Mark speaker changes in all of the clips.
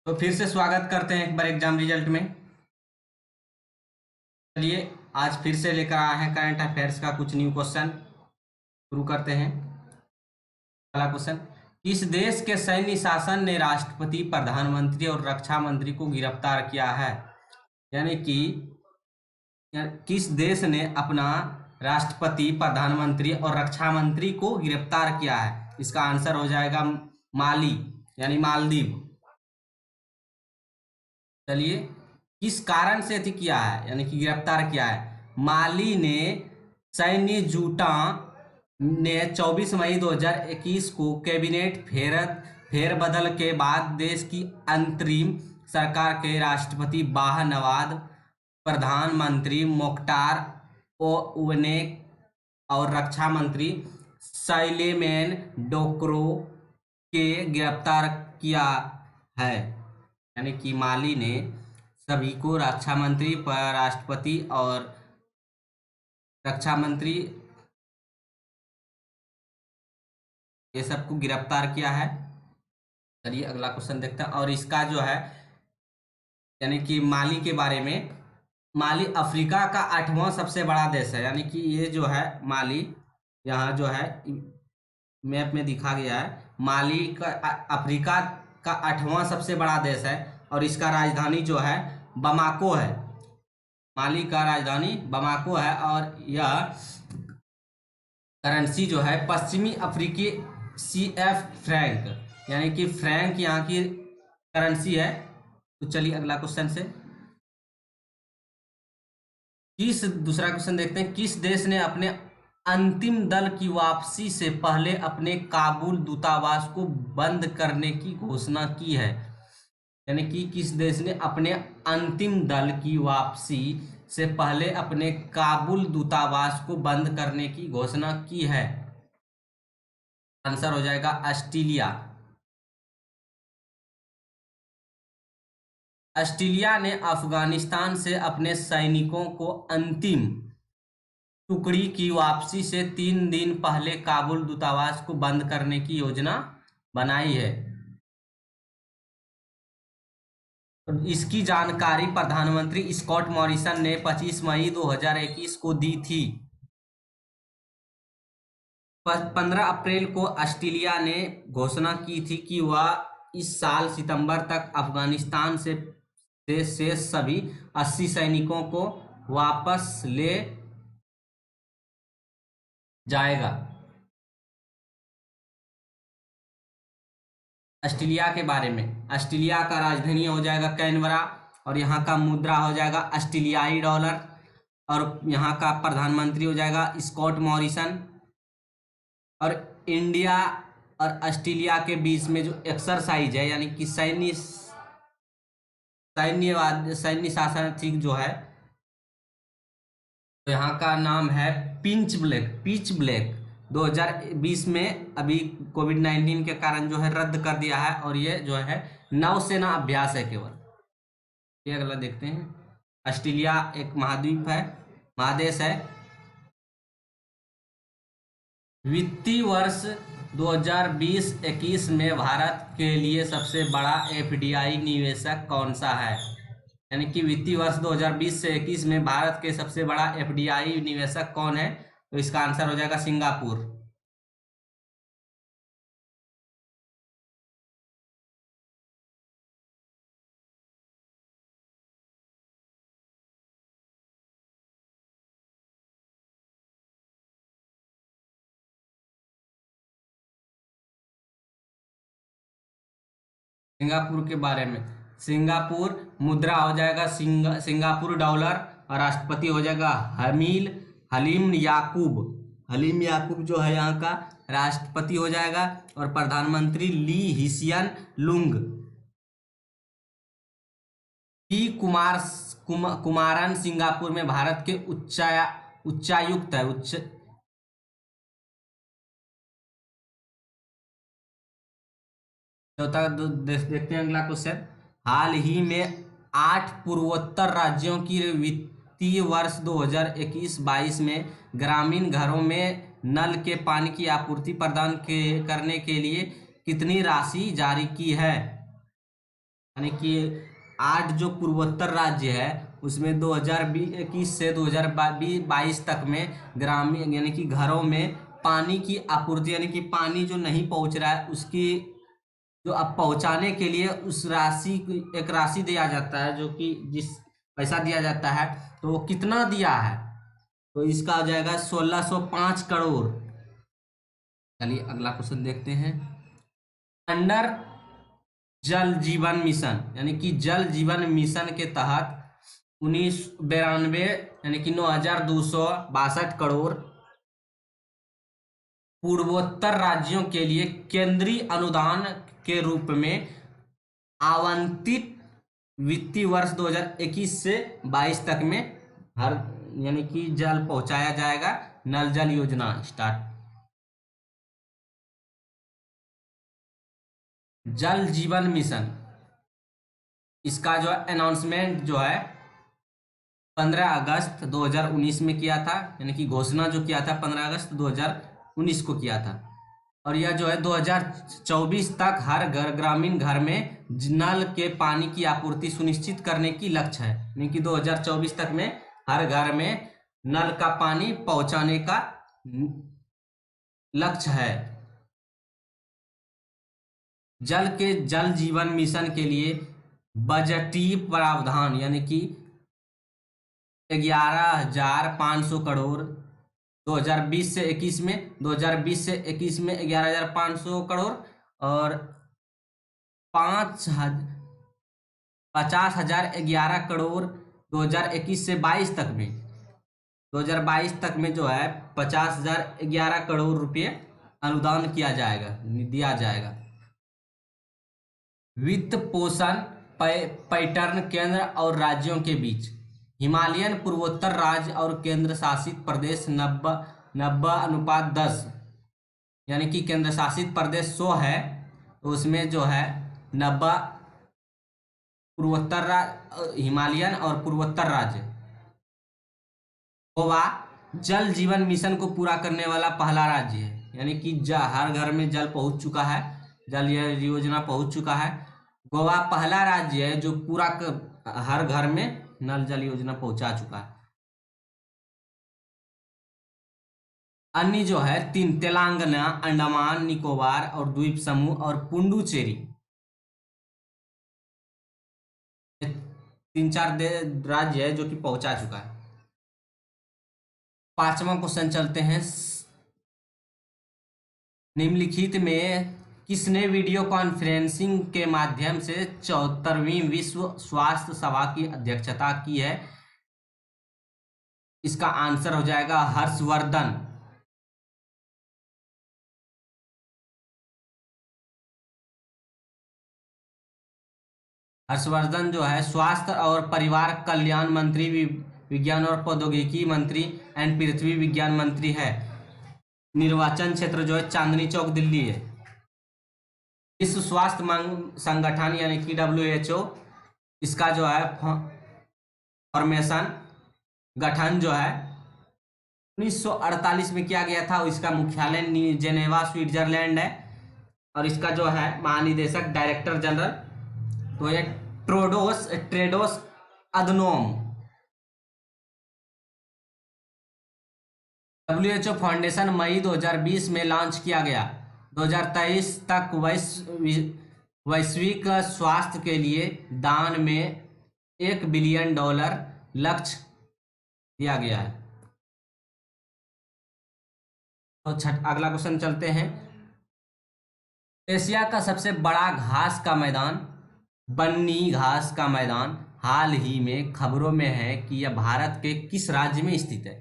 Speaker 1: तो फिर से स्वागत करते हैं एक बार एग्जाम रिजल्ट में। चलिए आज फिर से लेकर आए हैं करंट अफेयर्स का कुछ न्यू क्वेश्चन। शुरू करते हैं। पहला क्वेश्चन, किस देश के सैन्य शासन ने राष्ट्रपति, प्रधानमंत्री और रक्षा मंत्री को गिरफ्तार किया है? यानी कि किस देश ने अपना राष्ट्रपति, प्रधानमंत्री और रक्षा मंत्री को गिरफ्तार किया है? इसका आंसर हो जाएगा माली यानी मालदीव। चलिए, किस कारण से अति किया है यानी कि गिरफ्तार किया है? माली ने सैन्य जूटा ने 24 मई 2021 को कैबिनेट फेरबदल के बाद देश की अंतरिम सरकार के राष्ट्रपति बाह नवाज, प्रधानमंत्री मोख्तार ओनेक और रक्षा मंत्री सलेमान डोकरो के गिरफ्तार किया है। यानी कि माली ने सभी को, रक्षा मंत्री, राष्ट्रपति और रक्षा मंत्री, ये सबको गिरफ्तार किया है। चलिए अगला क्वेश्चन देखते हैं। और इसका जो है यानी कि माली के बारे में, माली अफ्रीका का 8वां सबसे बड़ा देश है। यानी कि ये जो है माली, यहाँ जो है मैप में दिखा गया है, माली का अफ्रीका का 8वां सबसे बड़ा देश है और इसका राजधानी जो है बमाको है। माली का राजधानी बमाको है और यह करेंसी जो है पश्चिमी अफ्रीकी CF फ्रैंक, यानी कि फ्रैंक यहाँ की करेंसी है। तो चलिए अगला क्वेश्चन से दूसरा क्वेश्चन देखते हैं। किस देश ने अपने अंतिम दल की वापसी से पहले अपने काबुल दूतावास को बंद करने की घोषणा की है? यानी कि किस देश ने अपने अंतिम दल की वापसी से पहले अपने काबुल दूतावास को बंद करने की घोषणा की है? आंसर हो जाएगा ऑस्ट्रेलिया। ऑस्ट्रेलिया ने अफगानिस्तान से अपने सैनिकों को अंतिम टुकड़ी की वापसी से 3 दिन पहले काबुल दूतावास को बंद करने की योजना बनाई है। इसकी जानकारी प्रधानमंत्री स्कॉट मॉरिसन ने 25 मई 2021 को दी थी। 15 अप्रैल को ऑस्ट्रेलिया ने घोषणा की थी कि वह इस साल सितंबर तक अफगानिस्तान से शेष सभी 80 सैनिकों को वापस ले जाएगा। ऑस्ट्रेलिया के बारे में, ऑस्ट्रेलिया का राजधानी हो जाएगा कैनबरा और यहाँ का मुद्रा हो जाएगा ऑस्ट्रेलियाई डॉलर और यहाँ का प्रधानमंत्री हो जाएगा स्कॉट मॉरिसन। और इंडिया और ऑस्ट्रेलिया के बीच में जो एक्सरसाइज है यानी कि सैन्य शासन ठीक जो है, तो यहाँ का नाम है पिच ब्लैक 2020 में अभी कोविड-19 के कारण जो है रद्द कर दिया है और ये जो है नौसेना अभ्यास है केवल। ये अगला देखते हैं। ऑस्ट्रेलिया एक महाद्वीप है, महादेश है। वित्तीय वर्ष 2020-21 में भारत के लिए सबसे बड़ा FDI निवेशक कौन सा है? यानी कि वित्तीय वर्ष 2020 से 21 में भारत के सबसे बड़ा FDI निवेशक कौन है? तो इसका आंसर हो जाएगा सिंगापुर। सिंगापुर के बारे में, सिंगापुर मुद्रा हो जाएगा सिंगापुर डॉलर और राष्ट्रपति हो जाएगा हलीम याकूब जो है यहाँ का राष्ट्रपति हो जाएगा और प्रधानमंत्री ली हिसियन लुंग। कुमारन सिंगापुर में भारत के उच्चायुक्त है। देखते हैं अगला क्वेश्चन। हाल ही में 8 पूर्वोत्तर राज्यों की वित्तीय वर्ष 2021-22 में ग्रामीण घरों में नल के पानी की आपूर्ति प्रदान करने के लिए कितनी राशि जारी की है? यानी कि 8 जो पूर्वोत्तर राज्य है उसमें 2021 से 2022 तक में ग्रामीण यानी कि घरों में पानी की आपूर्ति यानी कि पानी जो नहीं पहुंच रहा है उसकी जो अब पहुंचाने के लिए उस राशि एक राशि दिया जाता है, जो कि जिस पैसा दिया जाता है तो वो कितना दिया है, तो इसका आ जाएगा 1605 करोड़। चलिए अगला क्वेश्चन देखते हैं। अंडर जल जीवन मिशन यानी कि जल जीवन मिशन के तहत 1992 यानी कि 9262 करोड़ पूर्वोत्तर राज्यों के लिए केंद्रीय अनुदान के रूप में आवंटित वित्तीय वर्ष 2021 से 22 तक में हर यानी कि जल पहुंचाया जाएगा। नल जल योजना स्टार्ट। जल जीवन मिशन इसका जो अनाउंसमेंट जो है 15 अगस्त 2019 में किया था, यानी कि घोषणा जो किया था 15 अगस्त 2019 को किया था। और यह जो है 2024 तक हर घर ग्रामीण घर में नल के पानी की आपूर्ति सुनिश्चित करने की लक्ष्य है, यानी कि 2024 तक में हर घर में नल का पानी पहुंचाने का लक्ष्य है। जल जीवन मिशन के लिए बजटीय प्रावधान यानी कि 11,500 करोड़ 2020 से 21 में 2020 से 21 में 11,500 करोड़ और 50,011 करोड़ 2021 से 22 तक में 2022 तक में जो है 50,011 करोड़ रुपये अनुदान किया जाएगा, दिया जाएगा। वित्त पोषण पैटर्न केंद्र और राज्यों के बीच हिमालयन पूर्वोत्तर राज्य और केंद्र शासित प्रदेश 90:10 यानी कि केंद्र शासित प्रदेश 100 है तो उसमें जो है 90 पूर्वोत्तर हिमालयन और पूर्वोत्तर राज्य। गोवा जल जीवन मिशन को पूरा करने वाला पहला राज्य है, यानी कि हर घर में जल पहुंच चुका है, जल योजना पहुंच चुका है। गोवा पहला राज्य है जो पूरा हर घर में नल जल योजना पहुंचा चुका है। अन्य जो है 3 तेलंगाना, अंडमान निकोबार और द्वीप समूह और पुडुचेरी 3-4 राज्य है जो कि पहुंचा चुका है। 5वां क्वेश्चन चलते हैं। निम्नलिखित में किसने वीडियो कॉन्फ्रेंसिंग के माध्यम से 74वीं विश्व स्वास्थ्य सभा की अध्यक्षता की है? इसका आंसर हो जाएगा हर्षवर्धन। हर्षवर्धन जो है स्वास्थ्य और परिवार कल्याण मंत्री, विज्ञान और प्रौद्योगिकी मंत्री एंड पृथ्वी विज्ञान मंत्री है। निर्वाचन क्षेत्र जो है चांदनी चौक दिल्ली है। विश्व स्वास्थ्य संगठन यानी कि WHO इसका जो है फॉर्मेशन गठन जो है 1948 में किया गया था। इसका मुख्यालय जेनेवा स्विट्जरलैंड है और इसका जो है महानिदेशक डायरेक्टर जनरल तो ये टेड्रोस अधनोम। WHO फाउंडेशन मई 2020 में लॉन्च किया गया। 2023 तक वैश्विक स्वास्थ्य के लिए दान में $1 बिलियन लक्ष्य दिया गया है। तो अगला क्वेश्चन चलते हैं। एशिया का सबसे बड़ा घास का मैदान बन्नी घास का मैदान हाल ही में खबरों में है कि यह भारत के किस राज्य में स्थित है?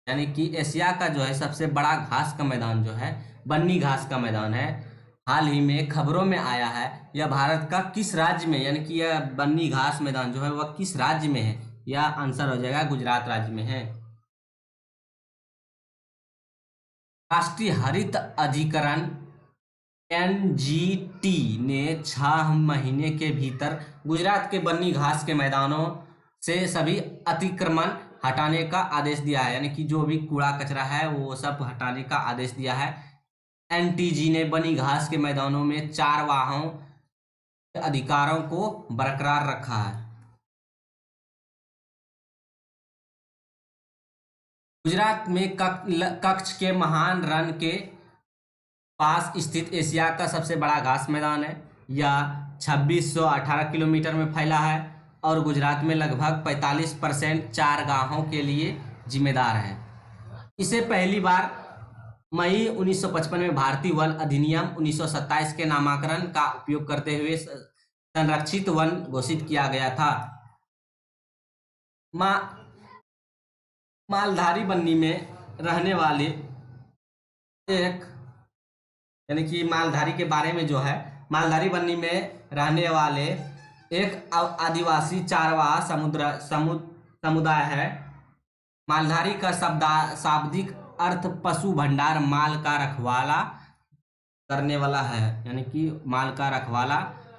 Speaker 1: यानी कि एशिया का जो है सबसे बड़ा घास का मैदान जो है बन्नी घास का मैदान है, हाल ही में खबरों में आया है। यह भारत का किस राज्य में, यानी कि यह बन्नी घास मैदान जो है वह किस राज्य में है? यह आंसर हो जाएगा गुजरात राज्य में है। राष्ट्रीय हरित अधिकरण NGT ने 6 महीने के भीतर गुजरात के बन्नी घास के मैदानों से सभी अतिक्रमण हटाने का आदेश दिया है, यानी कि जो भी कूड़ा कचरा है वो सब हटाने का आदेश दिया है। NTG ने बन्नी घास के मैदानों में 4 वाहनों अधिकारों को बरकरार रखा है। गुजरात में कच्छ के महान रण के पास स्थित एशिया का सबसे बड़ा घास मैदान है। यह 2618 किलोमीटर में फैला है और गुजरात में लगभग 45% चारगाहों के लिए जिम्मेदार है। इसे पहली बार मई 1955 में भारतीय वन अधिनियम 1927 के नामकरण का उपयोग करते हुए संरक्षित वन घोषित किया गया था। मालधारी बन्नी में रहने वाले एक, यानी कि मालधारी के बारे में जो है, मालधारी बन्नी में रहने वाले एक आदिवासी चारवाहा समुदाय है। मालधारी का शाब्दिक अर्थ पशु भंडार, माल का रखवाला करने वाला है, यानी कि माल का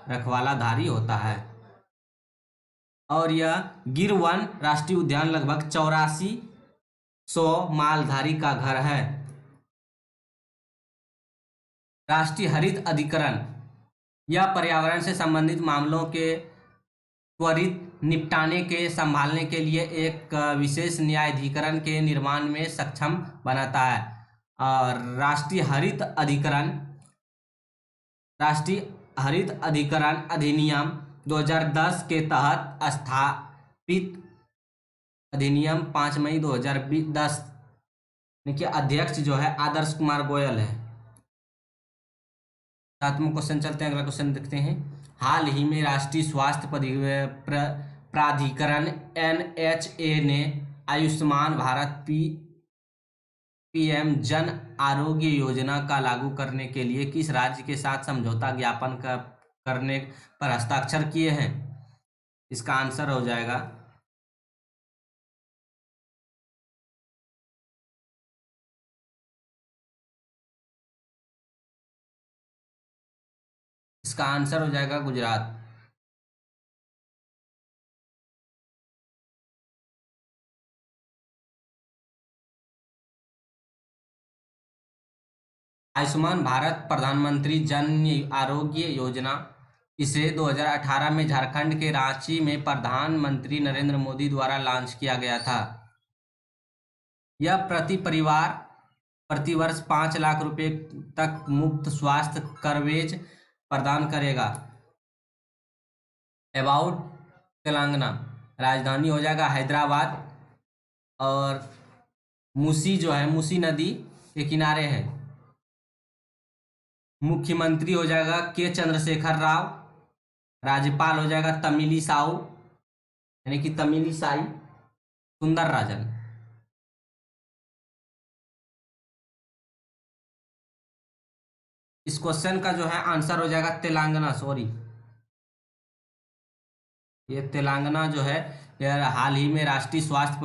Speaker 1: रखवालाधारी होता है। और यह गिर वन राष्ट्रीय उद्यान लगभग 8400 मालधारी का घर है। राष्ट्रीय हरित अधिकरण यह पर्यावरण से संबंधित मामलों के त्वरित निपटाने के संभालने के लिए एक विशेष न्यायाधिकरण के निर्माण में सक्षम बनाता है। और राष्ट्रीय हरित अधिकरण अधिनियम 2010 के तहत स्थापित अधिनियम 5 मई 2010 के अध्यक्ष जो है आदर्श कुमार गोयल है। 7वां क्वेश्चन चलते हैं, अगला क्वेश्चन देखते हैं। हाल ही में राष्ट्रीय स्वास्थ्य प्राधिकरण NHA ने आयुष्मान भारत PM जन आरोग्य योजना का लागू करने के लिए किस राज्य के साथ समझौता ज्ञापन करने पर हस्ताक्षर किए हैं? इसका आंसर हो जाएगा गुजरात। आयुष्मान भारत प्रधानमंत्री जन आरोग्य योजना, इसे 2018 में झारखंड के रांची में प्रधानमंत्री नरेंद्र मोदी द्वारा लॉन्च किया गया था। यह प्रतिवर्ष 5 लाख रुपए तक मुफ्त स्वास्थ्य कवरेज प्रदान करेगा। अबाउट तेलंगाना, राजधानी हो जाएगा हैदराबाद, और मूसी जो है, मूसी नदी के किनारे है। मुख्यमंत्री हो जाएगा के चंद्रशेखर राव, राज्यपाल हो जाएगा तमिलिसाई सुंदरराजन। इस क्वेश्चन का जो है आंसर हो जाएगा तेलंगाना। ये तेलंगाना जो है, यह हाल ही में राष्ट्रीय स्वास्थ्य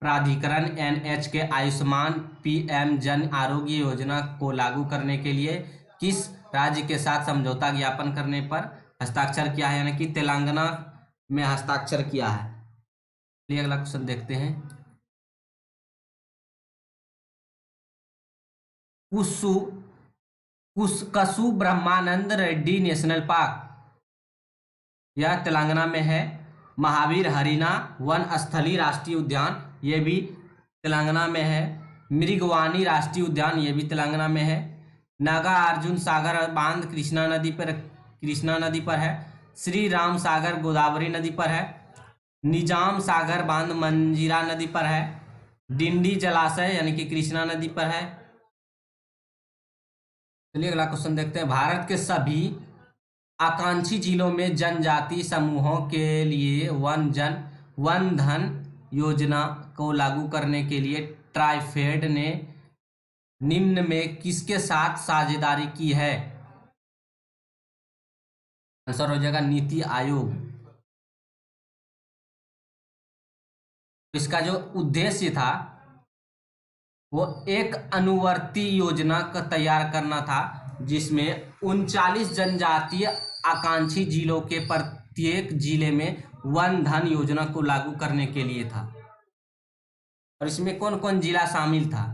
Speaker 1: प्राधिकरण NH के आयुष्मान PM जन आरोग्य योजना को लागू करने के लिए किस राज्य के साथ समझौता ज्ञापन करने पर हस्ताक्षर किया है, यानी कि तेलंगाना में हस्ताक्षर किया है। चलिए अगला क्वेश्चन देखते हैं। कसु ब्रह्मानंद रेड्डी नेशनल पार्क, यह तेलंगाना में है। महावीर हरिना वन स्थलीय राष्ट्रीय उद्यान, ये भी तेलंगाना में है। मृगवानी राष्ट्रीय उद्यान, ये भी तेलंगाना में है। नागार्जुन सागर बांध कृष्णा नदी पर है। श्री राम सागर गोदावरी नदी पर है। निजाम सागर बांध मंजीरा नदी पर है। डिंडी जलाशय यानी कि कृष्णा नदी पर है। चलिए अगला क्वेश्चन देखते हैं। भारत के सभी आकांक्षी जिलों में जनजाति समूहों के लिए वन धन योजना को लागू करने के लिए ट्राइफेड ने निम्न में किसके साथ साझेदारी की है? आंसर हो जाएगा नीति आयोग। इसका जो उद्देश्य था वो एक अनुवर्ती योजना का तैयार करना था, जिसमें 39 जनजातीय आकांक्षी जिलों के प्रत्येक जिले में वन धन योजना को लागू करने के लिए था। और इसमें कौन कौन जिला शामिल था?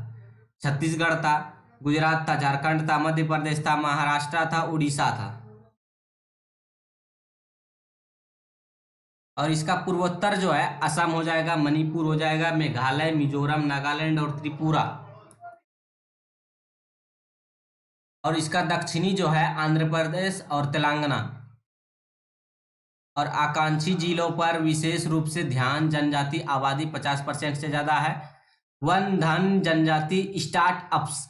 Speaker 1: छत्तीसगढ़ था, गुजरात था, झारखंड था, मध्य प्रदेश था, महाराष्ट्र था, उड़ीसा था। और इसका पूर्वोत्तर जो है असम हो जाएगा, मणिपुर हो जाएगा, मेघालय, मिजोरम, नागालैंड और त्रिपुरा। और इसका दक्षिणी जो है आंध्र प्रदेश और तेलंगाना। और आकांक्षी जिलों पर विशेष रूप से ध्यान जनजाति आबादी 50% से ज्यादा है। वन धन जनजाति स्टार्टअप्स,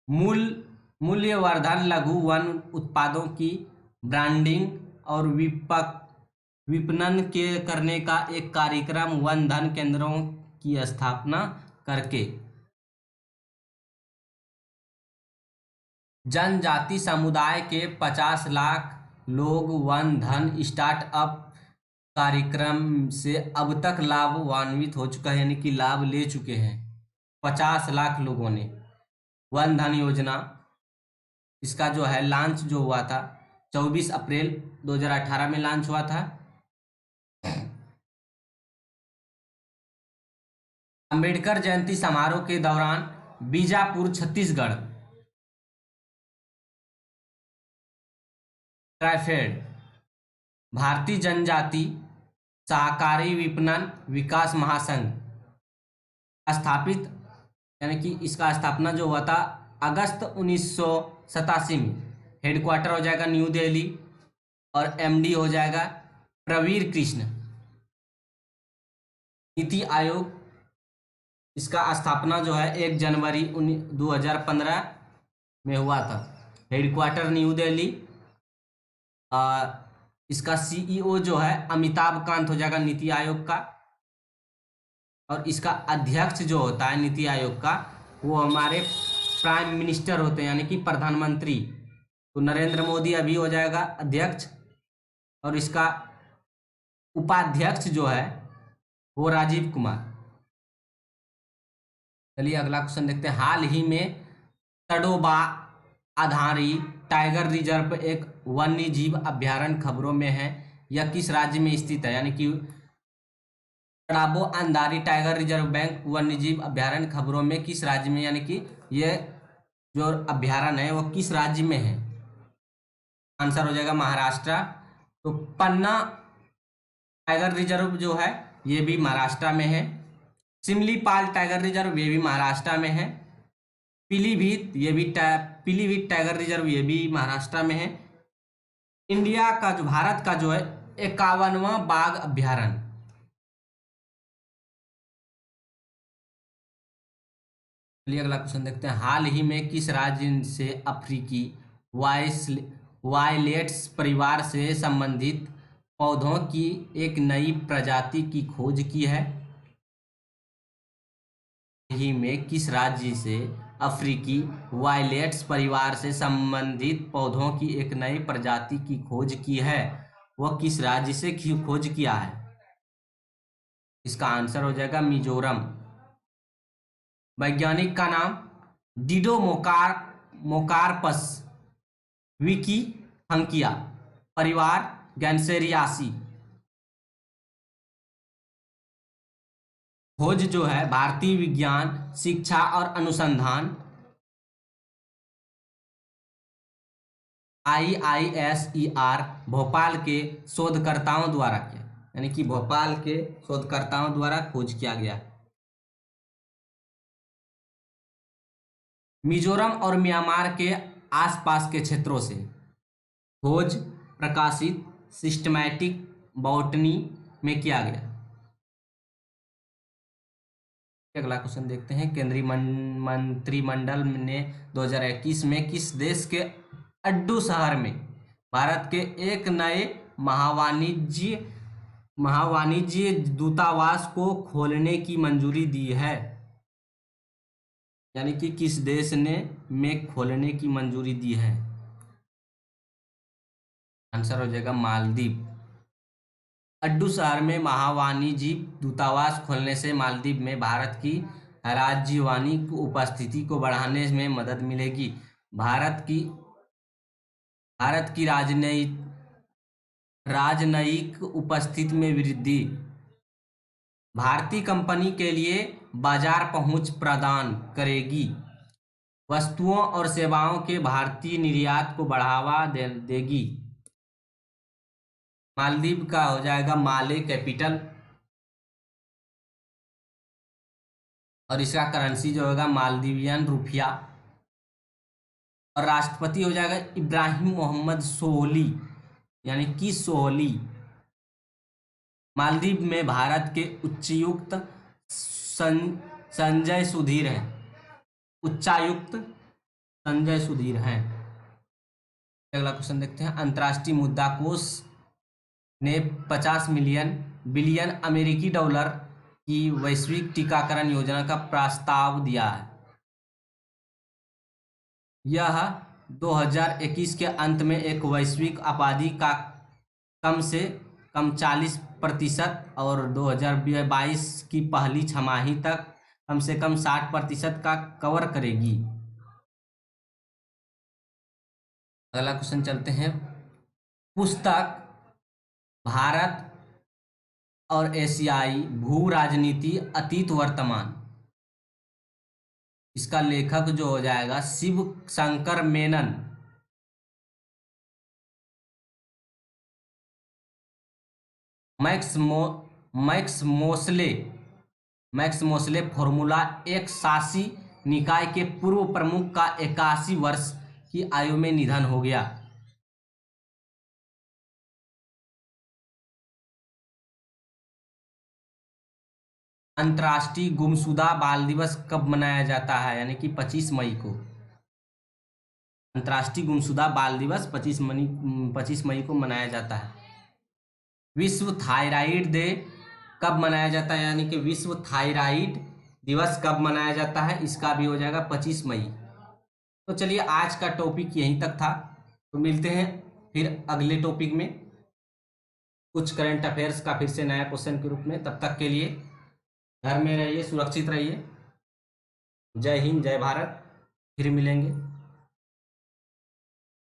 Speaker 1: मूल्यवर्धन लघु वन उत्पादों की ब्रांडिंग और विपणन के करने का एक कार्यक्रम वन धन केंद्रों की स्थापना करके जनजाति समुदाय के 50 लाख लोग वन धन स्टार्टअप कार्यक्रम से अब तक लाभान्वित हो चुका है, यानी कि लाभ ले चुके हैं 50 लाख लोगों ने। वन धन योजना इसका जो है लॉन्च जो हुआ था 24 अप्रैल 2018 में लॉन्च हुआ था। अंबेडकर जयंती समारोह के दौरान बीजापुर छत्तीसगढ़ ट्राइफेड भारतीय जनजाति सहकारी विपणन विकास महासंघ स्थापित, यानी कि इसका स्थापना जो हुआ था अगस्त 1987 में। हेडक्वार्टर हो जाएगा न्यू दिल्ली और एमडी हो जाएगा प्रवीर कृष्ण। नीति आयोग इसका स्थापना जो है 1 जनवरी 2015 में हुआ था। Headquarter new Delhi. इसका सीईओ जो है अमिताभ कांत हो जाएगा नीति आयोग का। और इसका अध्यक्ष जो होता है नीति आयोग का वो हमारे प्राइम मिनिस्टर होते हैं, यानी कि प्रधानमंत्री। तो नरेंद्र मोदी अभी हो जाएगा अध्यक्ष और इसका उपाध्यक्ष जो है वो राजीव कुमार। चलिए अगला क्वेश्चन देखते हैं। हाल ही में तडोबा आधारित टाइगर रिजर्व एक वन्य जीव अभ्यारण्य खबरों में है। यह किस राज्य में स्थित है? यानी कि तड़ाबो अंधारी टाइगर रिजर्व बैंक वन्य जीव अभ्यारण्य खबरों में किस राज्य में, यानी कि यह जो अभ्यारण्य है वो किस राज्य में है? आंसर हो जाएगा महाराष्ट्र। तो पन्ना टाइगर रिजर्व जो है ये भी महाराष्ट्र में है। सिमलीपाल टाइगर रिजर्व ये भी महाराष्ट्र में है। पीलीभीत पीलीभीत टाइगर रिजर्व ये भी महाराष्ट्र में है। इंडिया का जो भारत का जो है 51वां बाघ अभ्यारण्य। चलिए अगला क्वेश्चन देखते हैं। हाल ही में किस राज्य से अफ्रीकी वायलेट्स परिवार से संबंधित पौधों की एक नई प्रजाति की खोज की है? ही में किस राज्य से अफ्रीकी वायलेट्स परिवार से संबंधित पौधों की एक नई प्रजाति की खोज की है? वह किस राज्य से खोज किया है? इसका आंसर हो जाएगा मिजोरम। वैज्ञानिक का नाम डिडो मोकारपस विकी हंकिया, परिवार गैंसेरियासी। खोज जो है भारतीय विज्ञान शिक्षा और अनुसंधान IISER भोपाल के शोधकर्ताओं द्वारा किया, यानी कि भोपाल के शोधकर्ताओं द्वारा खोज किया गया। मिजोरम और म्यांमार के आसपास के क्षेत्रों से खोज प्रकाशित सिस्टमैटिक बॉटनी में किया गया। अगला क्वेश्चन देखते हैं। केंद्रीय मंत्रिमंडल ने 2021 में किस देश के अड्डू शहर में भारत के एक नए महावाणिज्य दूतावास को खोलने की मंजूरी दी है? यानी कि किस देश ने में खोलने की मंजूरी दी है? आंसर हो जाएगा मालदीव। अड्डू शहर में महावाणिज्य दूतावास खोलने से मालदीव में भारत की राजनयिक उपस्थिति को बढ़ाने में मदद मिलेगी। भारत की राजनयिक उपस्थिति में वृद्धि भारतीय कंपनी के लिए बाजार पहुंच प्रदान करेगी। वस्तुओं और सेवाओं के भारतीय निर्यात को बढ़ावा देगी। मालदीव का हो जाएगा माले कैपिटल, और इसका करेंसी जो होगा मालदीवियन रुपया, और राष्ट्रपति हो जाएगा इब्राहिम मोहम्मद सोहली, यानी कि सोहली। मालदीव में भारत के उच्चायुक्त संजय सुधीर हैं, उच्चायुक्त संजय सुधीर हैं। अगला क्वेश्चन देखते हैं। अंतर्राष्ट्रीय मुद्रा कोष ने 50 बिलियन अमेरिकी डॉलर की वैश्विक टीकाकरण योजना का प्रस्ताव दिया है। यह 2021 के अंत में एक वैश्विक आबादी का कम से कम 40% और 2022 की पहली छमाही तक कम से कम 60% का कवर करेगी। अगला क्वेश्चन चलते हैं। पुस्तक भारत और एशियाई भू राजनीति अतीत वर्तमान, इसका लेखक जो हो जाएगा Shiv Shankar Menon. Max Mosley formula एक शासी निकाय के पूर्व प्रमुख का 81 वर्ष की आयु में निधन हो गया। अंतर्राष्ट्रीय गुमशुदा बाल दिवस कब मनाया जाता है? यानी कि 25 मई को। अंतर्राष्ट्रीय गुमशुदा बाल दिवस 25 मई को मनाया जाता है। विश्व थायराइड डे कब मनाया जाता है? यानी कि विश्व थायराइड दिवस कब मनाया जाता है? इसका भी हो जाएगा 25 मई। तो चलिए आज का टॉपिक यहीं तक था, तो मिलते हैं फिर अगले टॉपिक में कुछ करंट अफेयर्स का फिर से नया क्वेश्चन के रूप में। तब तक के लिए घर में रहिए, सुरक्षित रहिए। जय हिंद, जय भारत। फिर मिलेंगे।